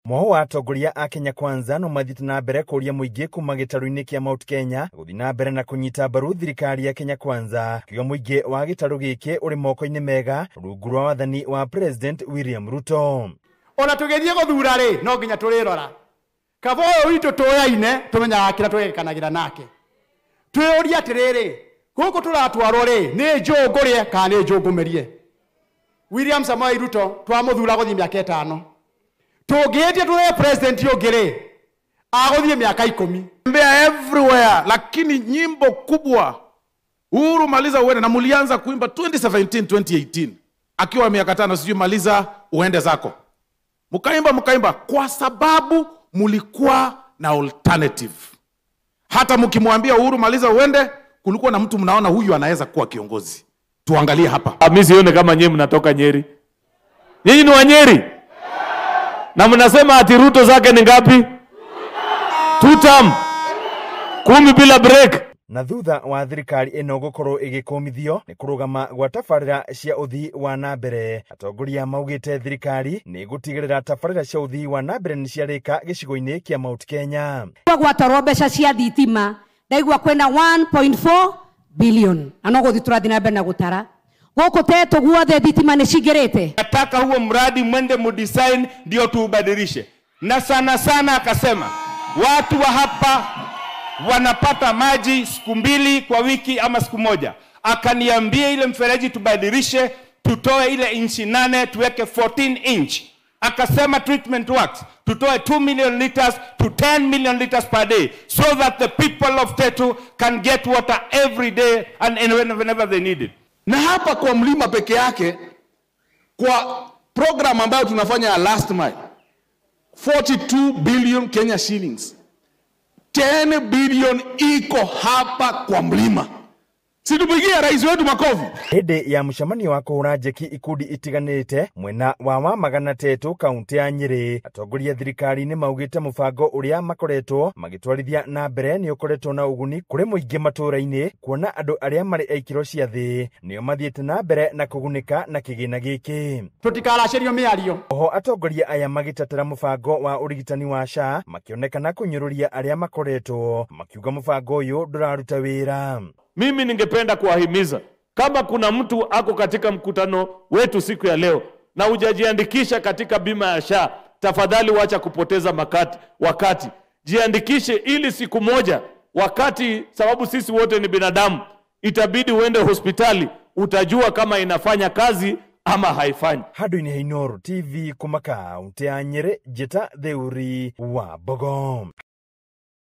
Mwaho wa atongoria a Kenya Kwanza no mathiĩte na mbere kũria mũingĩ kuma gĩtarũ-inĩ kĩa Mount Kenya gũthiĩ na mbere na kũnyita mbaru thirikari ya Kenya Kwanza. Kiugo mũingĩ wa gĩtarũ gĩkĩ ũrĩ moko-inĩ mega rungu rwa wathani wa President William Ruto. Ona tũgĩthiĩ gũthura rĩ no nginya tũrĩrora kaba ũyũ witũ tũyaine tũmenyaga kĩrĩa twĩkanagĩra nake. Twĩũria atĩrĩrĩ gũkũ tũratwarwo rĩ nĩ njũngũrĩe kana nĩ njũngũmerie. William Samoei Ruto twamũthura gũthiĩ mĩaka 5. Tũngĩĩtia tũre president yũngĩ agũthiĩ miaka 10. Mbea everywhere, lakini nyimbo kubwa Uhuru maliza uende, na mulianza kuimba 2017 2018 akiwa miaka 5, sijui maliza uende zako. Mukaimba kwa sababu mulikuwa na alternative. Hata mkimwambia Uhuru maliza uende, kulikuwa na mtu mnaona huyu anaweza kuwa kiongozi. Tuangalie hapa. Mimi sione kama nyinyi mnatoka Nyeri. Nyinyi ni wa Nyeri? Na mnasema ati Ruto zake ni ngapi? 2 term. 10 bila break. Na thutha wa thirikari ĩno gũkorwo ĩgĩkũmithio nĩ kũrũgama gwa tabarĩra cia ũthii wa na mbere. Atongoria maugĩte thirikari nĩ gũtigĩrĩra tabarĩra cia ũthii wa na mbere nĩ ciarĩka gĩcigo-inĩ kĩa Mount Kenya. Gwatarwo mbeca cia thitima ndaigua kwenda 1.4 billion. Ano gũthi tũrathi na mbere na gũtara. Gũkũ teto guothe thitima nĩ cingĩrĩte. Nataka huo mradi mwende mudesign ndio tuubadilishe. Na sana akasema watu wa hapa wanapata maji siku 2 kwa wiki ama siku 1. Akaniambia ile mfereji tubadilishe, tutoe ile inchi 8 tuweke 14 inch. Akasema treatment works, tutoe 2 million liters to 10 million liters per day so that the people of Tetu can get water every day and whenever they need it. Na hapa kwa mlima peke yake, kwa program ambayo tunafanya last mile, 42 billion Kenya shillings. 10 billion iko hapa kwa mlima. Situpigia rais wetu makofi. Hĩndĩ ya mũcemanio wa kũhũra njeki ikundi itiganĩte mwena wa Wamagana Tetu kaunti ya Nyeri, atongoria thirikari nĩ maugĩte mũbango ũrĩa makoretwo magĩtwarithia na mbere nĩ ũkoretwo na ũguni kũrĩ mũingĩ matũũra-inĩ, kuona andũ arĩa marĩ aikiro cia thĩ nĩo mathiĩte na mbere na kũgunĩka na kĩgĩna gĩkĩ. Tũtikaracĩrio mĩario. Oho atongoria aya magĩtetera mũbango wa ũrigitani wa SHA makĩonekana kũnyũrũria arĩa makoretwo makiuga mũbango ũyũ ndũraruta wĩra. Mimi ningependa kuwahimiza, kama kuna mtu ako katika mkutano wetu siku ya leo na hujajiandikisha katika bima ya SHA, tafadhali wacha kupoteza wakati. Jiandikishe ili siku moja, wakati sababu sisi wote ni binadamu, itabidi uende hospitali, utajua kama inafanya kazi ama haifanyi. Handũ-inĩ ha Inooro TV kuma kaunti ya Nyeri, Njĩta Thĩũri wa Bogom.